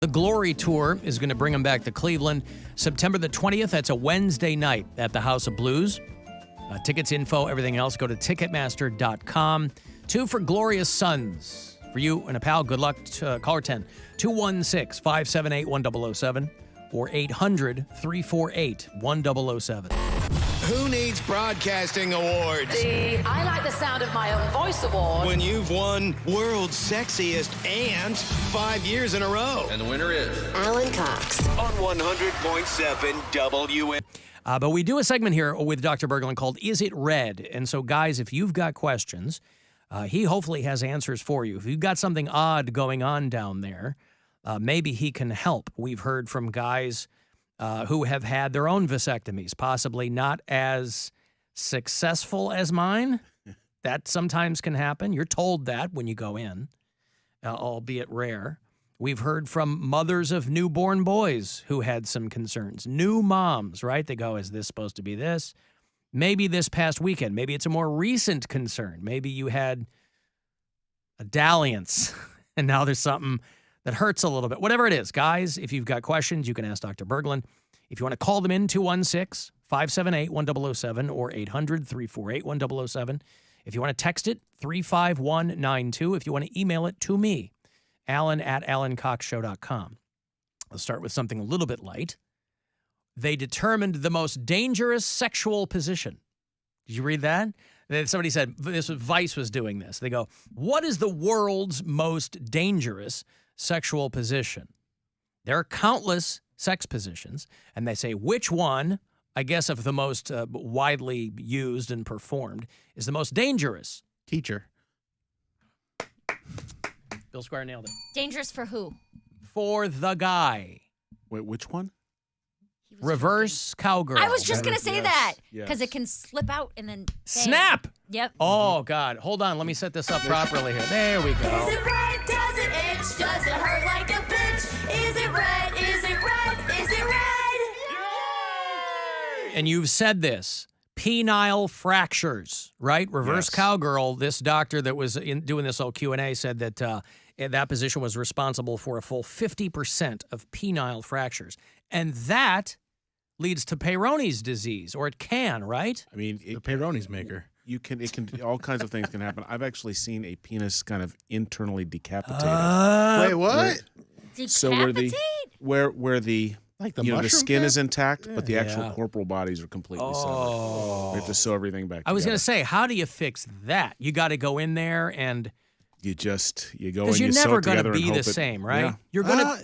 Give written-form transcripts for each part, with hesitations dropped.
The Glory Tour is going to bring them back to Cleveland September the 20th. That's a Wednesday night at the House of Blues. Tickets, info, everything else, go to Ticketmaster.com. 2 for Glorious Sons. For you and a pal, good luck. Caller 10, 216-578-1007 or 800-348-1007. Who needs broadcasting awards? I like the sound of my own voice award. When you've won World's Sexiest and 5 years in a row. And the winner is Alan Cox. On 100.7 WM. But we do a segment here with Dr. Berglund called Is It Red? And so, guys, if you've got questions, he hopefully has answers for you. If you've got something odd going on down there, maybe he can help. We've heard from guys who have had their own vasectomies, possibly not as successful as mine. That sometimes can happen. You're told that when you go in, albeit rare. We've heard from mothers of newborn boys who had some concerns. New moms, right? They go, is this supposed to be this? Maybe this past weekend. Maybe it's a more recent concern. Maybe you had a dalliance, and now there's something that hurts a little bit. Whatever it is, guys, if you've got questions, you can ask Dr. Berglund. If you want to call them in, 216-578-1007 or 800-348-1007. If you want to text it, 35192. If you want to email it to me, alan@alancoxshow.com. Let's start with something a little bit light. They determined the most dangerous sexual position. Did you read that? Somebody said, Vice was doing this. They go, what is the world's most dangerous sexual position? There are countless sex positions, and they say which one, I guess of the most widely used and performed, is the most dangerous? Teacher. Bill Squire nailed it. Dangerous for who? For the guy. Wait, which one? Reverse cowgirl. I was just going to say Yes, that yes. because it can slip out and then bang. Snap! Yep. Oh, God. Hold on. Let me set this up properly here. There we go. Is it red? Does it itch? Does it hurt like a bitch? Is it red? Is it red? Is it red? And you've said this. Penile fractures, right? Reverse Yes. cowgirl. This doctor that was doing this whole Q&A said that that position was responsible for a full 50% of penile fractures. And that leads to Peyronie's disease, or it can, right? I mean, The Peyronie's maker. it can, all kinds of things can happen. I've actually seen a penis kind of internally decapitated. Wait, what? So where the Decapitate? where the Like the the mushroom skin cap? is intact, but the actual Yeah. corporal bodies are completely severed. Oh. We have to sew everything back. I was going together. to say, how do you fix that? You got to go in there and You go and because you you're sew never it going to together and be the hope it- same, right? Yeah. You're going to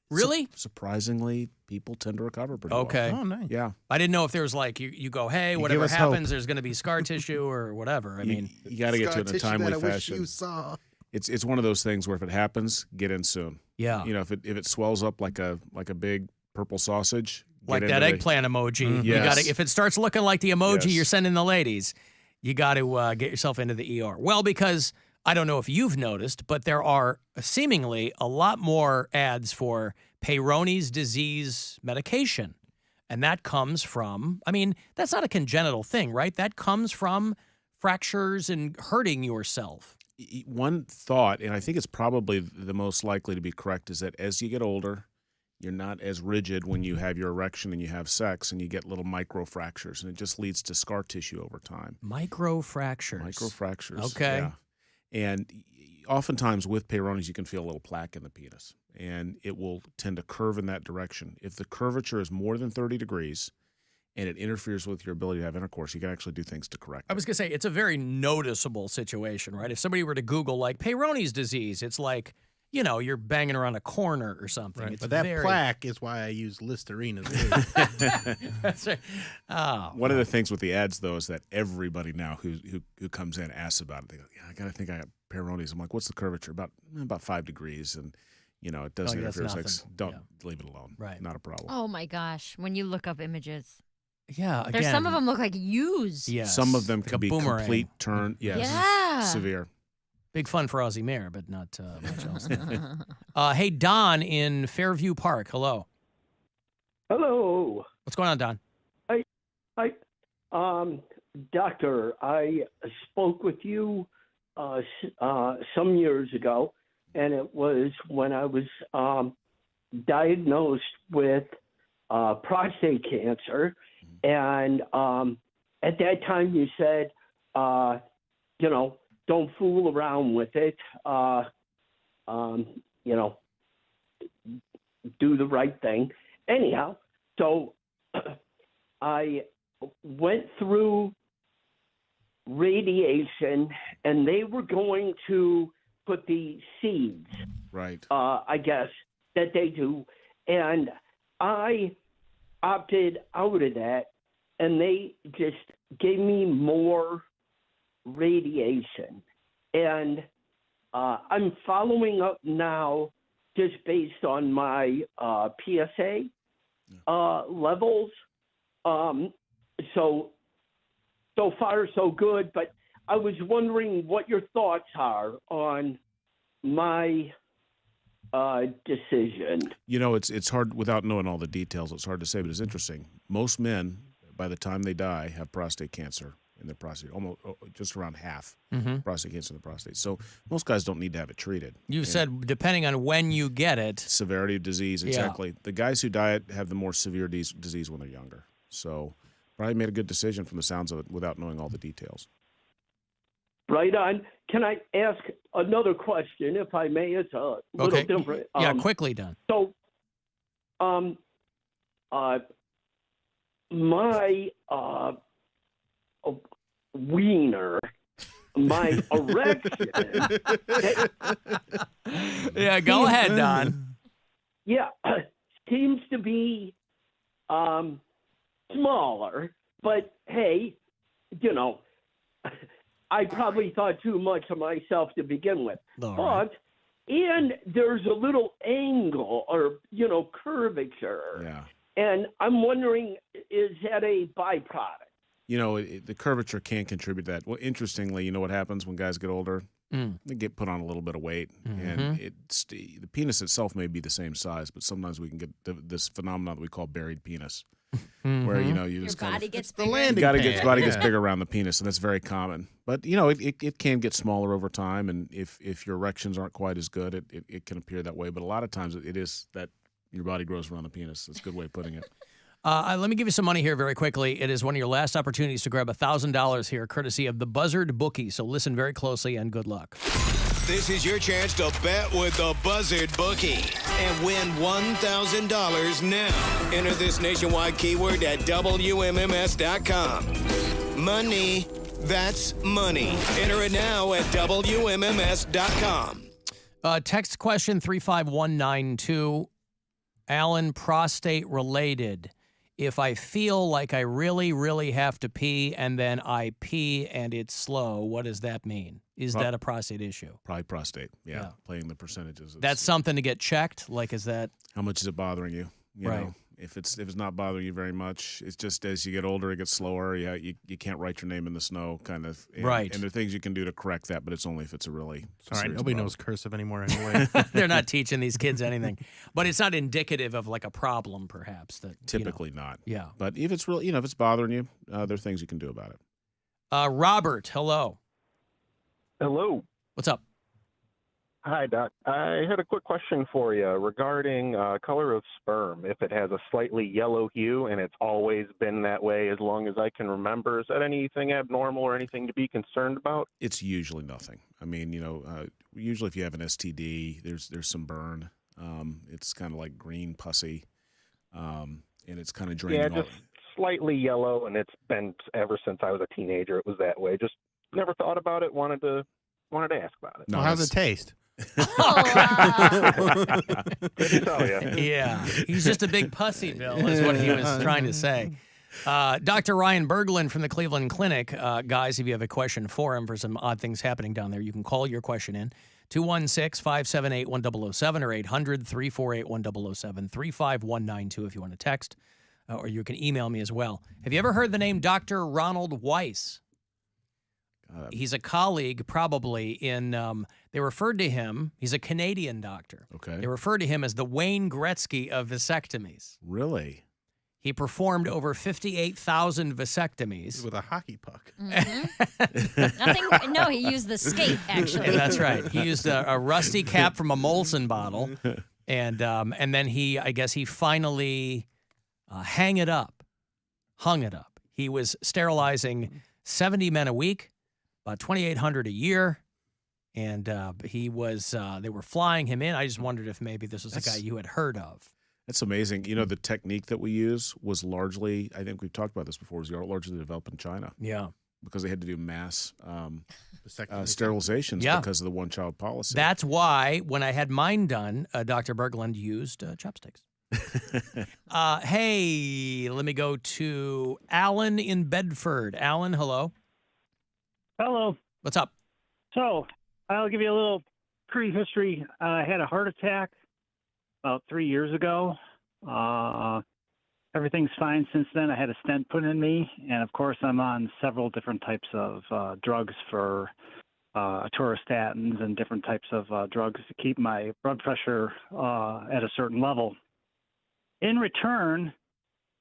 really? Surprisingly, people tend to recover pretty well. Okay. Oh, nice. Yeah. I didn't know if there was like you go, hey, You whatever give us hope. happens, there's going to be scar tissue or whatever. I mean, you got to get to it in a timely I wish fashion. you saw. It's one of those things where if it happens, get in soon. yeah, You know, if it swells up like a big purple sausage, like get that into the- eggplant emoji. You Yes. got to if it starts looking like the emoji Yes. you're sending the ladies, you got to get yourself into the ER. Well, because I don't know if you've noticed, but there are seemingly a lot more ads for Peyronie's disease medication. And that comes from, I mean, that's not a congenital thing, right? That comes from fractures and hurting yourself. One thought, and I think it's probably the most likely to be correct, is that as you get older, you're not as rigid when you have your erection and you have sex, and you get little microfractures, and it just leads to scar tissue over time. Microfractures. Microfractures. Okay. Yeah. And oftentimes with Peyronie's, you can feel a little plaque in the penis, and it will tend to curve in that direction. If the curvature is more than 30 degrees and it interferes with your ability to have intercourse, you can actually do things to correct it. I was going to say, it's a very noticeable situation, right? If somebody were to Google, like, Peyronie's disease, it's like, you know, you're banging around a corner or something. Right. It's But that very... plaque is why I use Listerine as well. That's right. Oh, One of the things with the ads, though, is that everybody now who comes in asks about it. They go, "Yeah, I think I got Peyronie's." I'm like, "What's the curvature?" About 5 degrees, and you know it doesn't Oh, yeah, that's interfere with sex. nothing. Don't Yeah. leave it alone. Right. Not a problem. Oh my gosh! When you look up images, yeah. Again, there's some of them look like used. Yes. Some of them Like can a be boomerang. complete turn. Yes. Yeah. Severe. Big fun for Ozzie Mayer, but not much else. Hey, Don in Fairview Park. Hello. Hello. What's going on, Don? Doctor, I spoke with you some years ago, and it was when I was diagnosed with prostate cancer, and at that time you said, don't fool around with it. Do the right thing. Anyhow, so I went through radiation, and they were going to put the seeds, Right. I guess, that they do. And I opted out of that, and they just gave me more radiation. And I'm following up now just based on my PSA levels. So far, so good. But I was wondering what your thoughts are on my decision. It's hard without knowing all the details. It's hard to say, but it's interesting. Most men, by the time they die, have prostate cancer in their prostate. Almost just around half prostate cancer in the prostate. So most guys don't need to have it treated. You said depending on when you get it. Severity of disease, exactly. The guys who die have the more severe disease when they're younger. So probably made a good decision from the sounds of it without knowing all the details. Right on. Can I ask another question, if I may? It's a little different. Yeah, quickly done. So, my wiener, my erection. Yeah, go ahead, Don. Yeah, seems to be smaller, but hey, I probably thought too much of myself to begin with. Right. And there's a little angle or, curvature. Yeah. And I'm wondering, is that a byproduct? The curvature can contribute to that. Well, interestingly, you know what happens when guys get older? They get put on a little bit of weight, and the penis itself may be the same size, but sometimes we can get this phenomenon that we call buried penis, where you just Your body gets the bigger. landing body pad. gets bigger around the penis, and that's very common. But it can get smaller over time, and if your erections aren't quite as good, it can appear that way. But a lot of times it is that your body grows around the penis. That's a good way of putting it. Let me give you some money here very quickly. It is one of your last opportunities to grab $1,000 here, courtesy of the Buzzard Bookie. So listen very closely and good luck. This is your chance to bet with the Buzzard Bookie and win $1,000 now. Enter this nationwide keyword at WMMS.com. Money, that's money. Enter it now at WMMS.com. Text question 35192. Alan, prostate related. If I feel like I really, really have to pee and then I pee and it's slow, what does that mean? Is that a prostate issue? Probably prostate. Yeah. Playing the percentages. That's something to get checked? Like, is that... How much is it bothering you? You Right. know, if it's not bothering you very much, it's just as you get older, it gets slower. You can't write your name in the snow, kind of. And, Right. And there are things you can do to correct that, but it's only if it's a really All right, serious nobody problem. knows cursive anymore anyway. They're not teaching these kids anything. But it's not indicative of like a problem, perhaps. That Typically not. Yeah. But if it's really, if it's bothering you, there are things you can do about it. Robert, hello. Hello. What's up? Hi, Doc. I had a quick question for you regarding color of sperm. If it has a slightly yellow hue and it's always been that way as long as I can remember, is that anything abnormal or anything to be concerned about? It's usually nothing. I mean, usually if you have an STD, there's some burn. It's kind of like green pussy, and it's kind of draining. Yeah, just slightly yellow, and it's been ever since I was a teenager. It was that way. Just never thought about it. Wanted to ask about it. No, well, how's it taste? Good to tell you. Yeah, he's just a big pussy, Bill, is what he was trying to say. Dr. Ryan Berglund from the Cleveland Clinic. Guys, if you have a question for him for some odd things happening down there, you can call your question in. 216-578-1007 or 800-348-1007, 35192 if you want to text, or you can email me as well. Have you ever heard the name Dr. Ronald Weiss? He's a colleague probably in, they referred to him, he's a Canadian doctor. Okay. They referred to him as the Wayne Gretzky of vasectomies. Really? He performed over 58,000 vasectomies. With a hockey puck. Nothing. No, he used the skate, actually. That's right. He used a rusty cap from a Molson bottle And then I guess he finally hung it up. He was sterilizing 70 men a week, about 2,800 a year. And they were flying him in. I just wondered if maybe this was a guy you had heard of. That's amazing. You know, the technique that we use was largely, I think we've talked about this before, was largely developed in China. Yeah. Because they had to do mass Vasectomy. sterilizations Yeah. because of the one-child policy. That's why when I had mine done, Dr. Berglund used chopsticks. Hey, let me go to Alan in Bedford. Alan, hello. Hello. What's up? So I'll give you a little prehistory. I had a heart attack about 3 years ago. Everything's fine since then. I had a stent put in me, and of course, I'm on several different types of drugs for atorvastatins and different types of drugs to keep my blood pressure at a certain level. In return,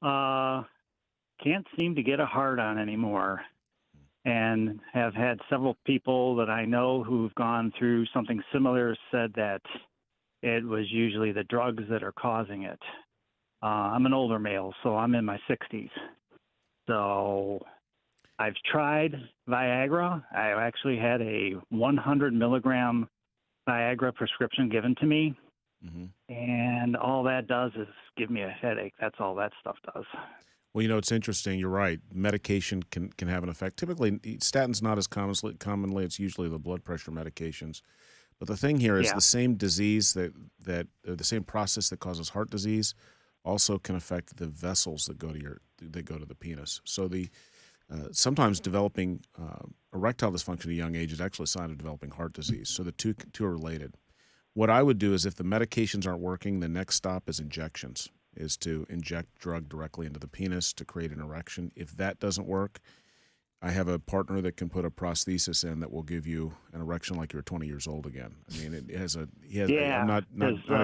can't seem to get a hard on anymore, and have had several people that I know who've gone through something similar said that it was usually the drugs that are causing it. I'm an older male, so I'm in my 60s. So I've tried Viagra. I actually had a 100 milligram Viagra prescription given to me. Mm-hmm. And all that does is give me a headache. That's all that stuff does. Well, you know, it's interesting. You're right. Medication can have an effect. Typically, statins not as commonly. It's usually the blood pressure medications. But the thing here is the same disease the same process that causes heart disease also can affect the vessels that go to the penis. So sometimes developing erectile dysfunction at a young age is actually a sign of developing heart disease. So the two are related. What I would do is if the medications aren't working, the next stop is injections, is to inject drug directly into the penis to create an erection. If that doesn't work, I have a partner that can put a prosthesis in that will give you an erection like you're 20 years old again. I mean, I'm not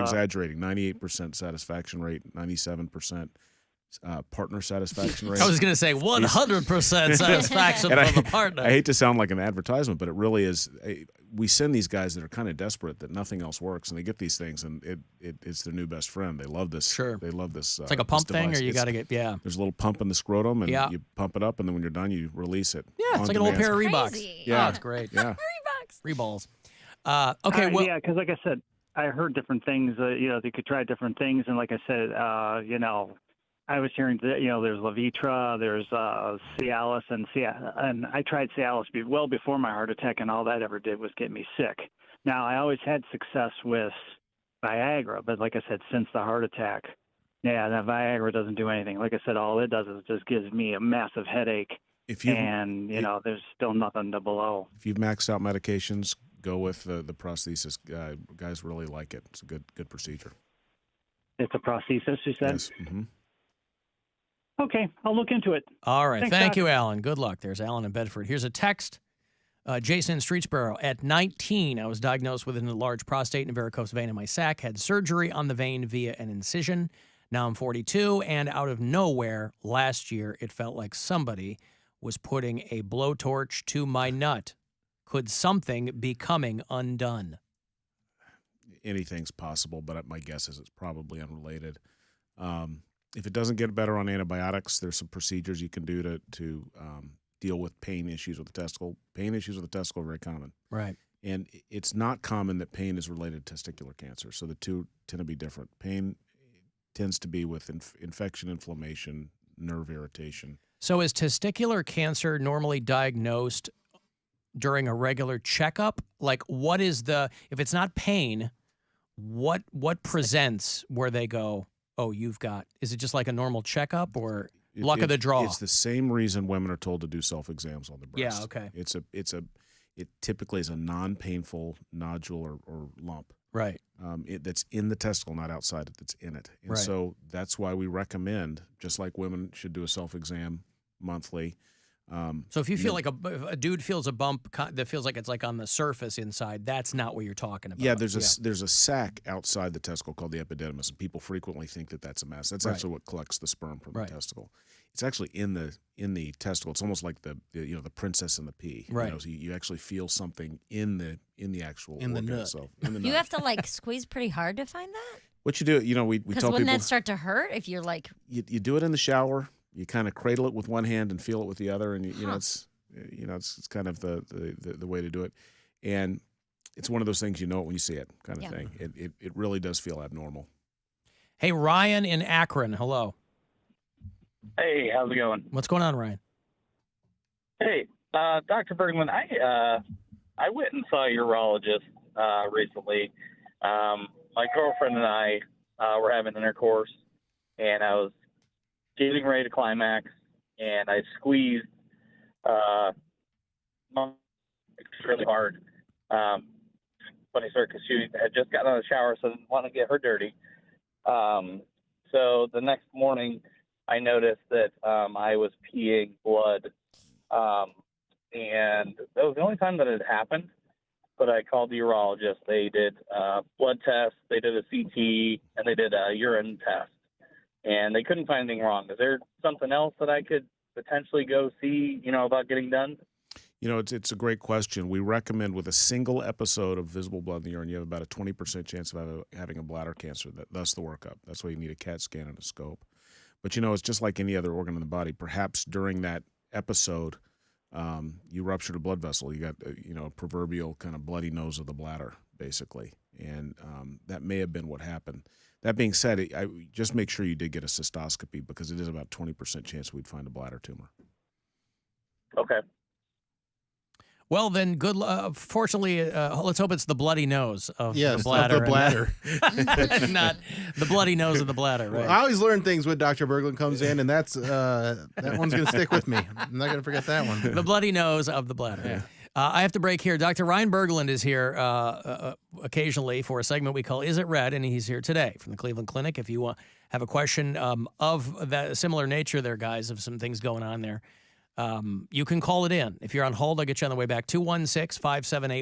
exaggerating, 98% satisfaction rate, 97% partner satisfaction rate. I was going to say 100% satisfaction from the partner. I hate to sound like an advertisement, but it really is. We send these guys that are kind of desperate that nothing else works, and they get these things, and it's their new best friend. They love this. Sure. They love this. It's like a pump thing, or you got to get, There's a little pump in the scrotum, and you pump it up, and then when you're done, you release it. Yeah, it's like an old pair of Reeboks. Crazy. Yeah, it's great. Yeah. Reballs. Okay, well. Yeah, because like I said, I heard different things. They could try different things, and like I said, I was hearing that, there's Levitra, there's Cialis, and I tried Cialis well before my heart attack, and all that ever did was get me sick. Now, I always had success with Viagra, but like I said, since the heart attack, that Viagra doesn't do anything. Like I said, all it does is just gives me a massive headache, there's still nothing to below. If you've maxed out medications, go with the prosthesis. Guys really like it. It's a good procedure. It's a prosthesis, you said? Yes. Mm-hmm. Okay, I'll look into it. All right. Thanks, Thank Doc. you, Alan. Good luck. There's Alan in Bedford. Here's a text. Jason in Streetsboro. At 19, I was diagnosed with an enlarged prostate and a varicose vein in my sac. Had surgery on the vein via an incision. Now I'm 42, and out of nowhere, last year, it felt like somebody was putting a blowtorch to my nut. Could something be coming undone? Anything's possible, but my guess is it's probably unrelated. If it doesn't get better on antibiotics, there's some procedures you can do to deal with pain issues with the testicle. Pain issues with the testicle are very common. Right. And it's not common that pain is related to testicular cancer. So the two tend to be different. Pain tends to be with infection, inflammation, nerve irritation. So is testicular cancer normally diagnosed during a regular checkup? Like, what is if it's not pain, what presents where they go, oh, is it just like a normal checkup or luck of the draw? It's the same reason women are told to do self-exams on the breast. Yeah, okay. It typically is a non-painful nodule or lump. Right. That's in the testicle, not outside it, that's in it. And Right. so that's why we recommend, just like women should do a self-exam monthly. So if you feel like if a dude feels a bump that feels like it's like on the surface inside, that's not what you're talking about. Yeah, there's a sac outside the testicle called the epididymis, and people frequently think that that's a mass. That's Right. actually what collects the sperm from Right. the testicle. It's actually in the testicle. It's almost like the princess and the pea. Right. So you actually feel something in the actual In the organ nut. itself. In the You nut. have to like squeeze pretty hard to find that? What you do, we Because tell wouldn't people that start to hurt if you're like, you do it in the shower. You kind of cradle it with one hand and feel it with the other, and Huh. it's kind of the way to do it. And it's one of those things, it when you see it, kind of Yeah. thing. It really does feel abnormal. Hey, Ryan in Akron. Hello. Hey, how's it going? What's going on, Ryan? Hey, Dr. Bergman, I went and saw a urologist recently. My girlfriend and I were having intercourse, and I was getting ready to climax, and I squeezed really hard. When I started, because she had just gotten out of the shower, so I didn't want to get her dirty. So the next morning, I noticed that I was peeing blood, and that was the only time that it happened. But I called the urologist. They did blood tests, they did a CT, and they did a urine test, and they couldn't find anything wrong. Is there something else that I could potentially go see, about getting done? It's a great question. We recommend with a single episode of visible blood in the urine, you have about a 20% chance of having a bladder cancer. That's the workup. That's why you need a CAT scan and a scope. But, it's just like any other organ in the body. Perhaps during that episode, you ruptured a blood vessel. You got, a proverbial kind of bloody nose of the bladder, basically. And that may have been what happened. That being said, I just make sure you did get a cystoscopy, because it is about 20% chance we'd find a bladder tumor. Okay. Well, then, good. Fortunately, let's hope it's the bloody nose of the Yes, bladder. of the bladder. and not the bloody nose of the bladder, right? Well, I always learn things when Dr. Berglund comes in, and that's that one's going to stick with me. I'm not going to forget that one. The bloody nose of the bladder. Yeah. I have to break here. Dr. Ryan Berglund is here occasionally for a segment we call Is It Red? And he's here today from the Cleveland Clinic. If you have a question of that similar nature there, guys, of some things going on there, you can call it in. If you're on hold, I'll get you on the way back. 216-578